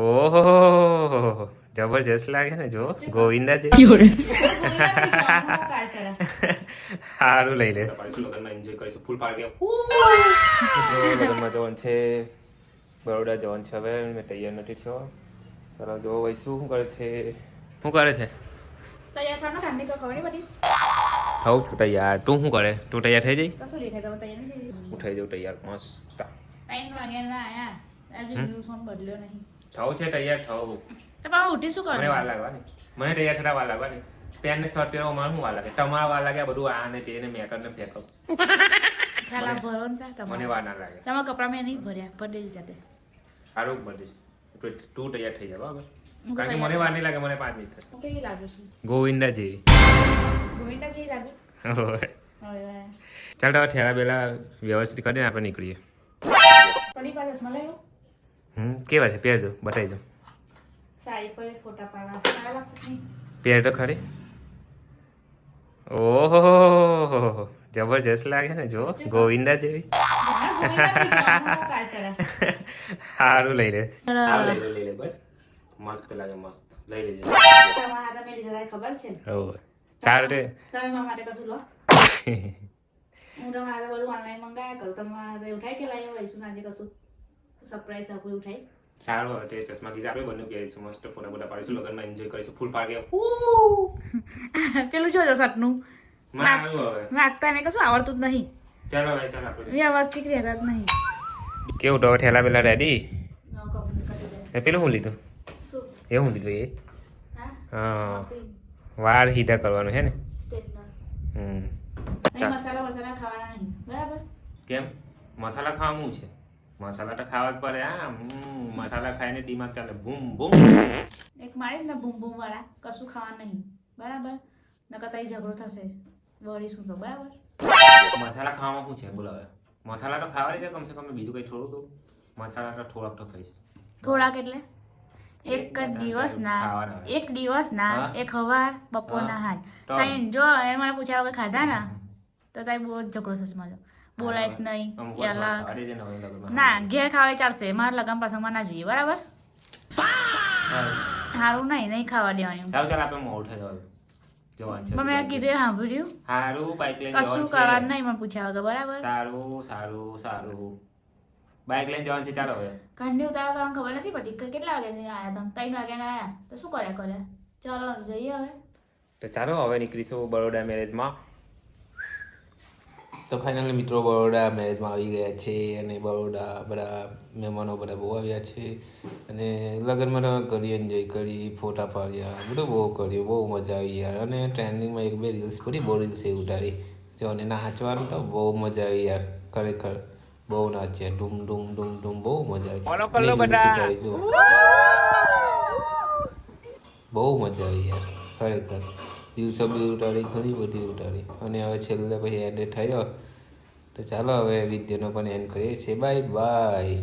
ઓહો જબરજસ્ત લાગે ને જો ગોવિંદા છે સારું લઈ લે લગ્નમાં એન્જોય કરીશું ફૂલ પાર્ટી લગ્નમાં જવાનું છે બરોડા જવાનું છે હવે મેં તૈયાર નથી થયો ચાલો જો ભાઈ શું કરે છે શું કરે છે થવું તૈયાર તું શું કરે તું તૈયાર થઈ જઈ હું થઈ જાઉં તૈયાર મસ્ત થવું છે તૈયાર થવું મને વાર લાગવાની મને તૈયાર થતા વાર લાગવાની પેન ને શર્ટ પહેરવા મને શું વાર લાગે તમારા વાર લાગે બધું આ ને તે ને મેકઅપ ને ફેકઅપ મને વાર ના લાગે તમારા કપડા મેં નહીં ભર્યા ભરી જાતે સારું ભરીશ તું તૈયાર થઈ જા બરાબર કારણ કે મને વાર નહીં લાગે મને 5 મિનિટ થશે કેવી લાગે છે ગોવિંદાજી લાગે ચાલ તો ઠેલા બેલા વ્યવસ્થિત કરીને આપણે નીકળીએ પડી પાસ મળે કેવા છે પહેરજો બતાવી દો સાડી પર ફોટા પાડવા સારા લાગશે નહીં પહેર તો ખરી ઓહો જબરજસ્ત લાગે ને જો ગોવિંદા જેવી સારું લઈ લે લઈ લે બસ મસ્ત લાગે મસ્ત લઈ લેજો તમારા હાથે મેં લીધા ખબર છે સારું રે તમે મારા માટે કશું લો હું તમારા હાથે બધું ઓનલાઈન મંગાયા કરું તમારા હાથે ઉઠાઈ કે લાવી વહીશું આજે કશું સરપ્રાઈઝ આપું ઉઠાઈ સારું તે ચશ્મા કીધા આપણે બંને પહેરીશું મસ્ત ફોટા બોટા પાડીશું લગ્નમાં એન્જોય કરીશું ફૂલ પાર્ટી પેલું જોજો સટનું મારું હવે વાગતા ને કશું આવડતું જ નહીં ચાલો ભાઈ ચાલો આપણે વ્યવસ્થિત રહેતા જ નહીં કેવું તો ઠેલા પેલા રેડી પેલું શું લીધું એ શું લીધું એ હા વાર સીધા કરવાનું છે ને મસાલા ખાવાના નહીં બરાબર કેમ મસાલા ખાવાનું છે મસાલા તો ખાવા જ પડે હા મસાલા ખાઈને દિમાગ ચાલે બૂમ બૂમ એક મારીશ ને બૂમ બૂમ વાળા કશું ખાવા નહીં બરાબર નકર તઈ ઝઘડો થશે વળીશું તો બરાબર મસાલા ખાવામાં શું છે બોલો હવે મસાલા તો ખાવાની છે કમસે કમ બીજું કઈ થોડું તો મસાલા તો થોડાક તો ખાઈશ થોડાક એટલે એક દિવસ ના એક હવાર બપોરના હાથ કઈ જો એ મને પૂછ્યા વગર ખાધા ને તો તાઈ બહુ ઝઘડો થશે મારો બોલાઈશ નહીં ના ઘેર ખાવા ચાલશે મારા લગન પ્રસંગમાં ના જોઈએ બરાબર સારું નહીં ખાવા દેવાની ચાલ આપણે મોડું થઈ જવાનું પણ મેં કીધું સાંભળ્યું સારું બાઈક લઈને કશું કરવાનું નહીં મને પૂછ્યા વગર બરાબર સારું બાઈક લઈને જવાનું છે ચાલો હવે ઘરની ઉતાર તમને ખબર નથી પડતી કેટલા વાગે આવ્યા તમે 3 વાગ્યાના આવ્યા તો શું કર્યા ચાલો જઈએ હવે તો ચાલો હવે નીકળીશું બરોડા મેરેજમાં તો ફાઇનલી મિત્રો બરોડા મેરેજમાં આવી ગયા છે અને બરોડા બધા મહેમાનો બધા બહુ આવ્યા છે અને લગ્નમાં તો ઘણી એન્જોય કરી ફોટા પાડ્યા બધું બહુ કર્યું બહુ મજા આવી યાર અને ટ્રેન્ડિંગમાં 1-2 રીલ્સ પૂરી બહુ રીલ્સ એ ઉતારી જો અને નાચવાનું તો બહુ મજા આવી યાર ખરેખર બહુ નાચ્યા ડૂમ ડૂમ ડૂમ ડૂમ બહુ મજા આવી જો બહુ મજા આવી યાર ખરેખર દિવસો બી ઉતારી ઘણી બધી ઉતારી અને હવે છેલ્લે પછી એન્ડ થયો તો ચાલો હવે વિડીયોનો પણ એન્ડ કરીએ છીએ બાય બાય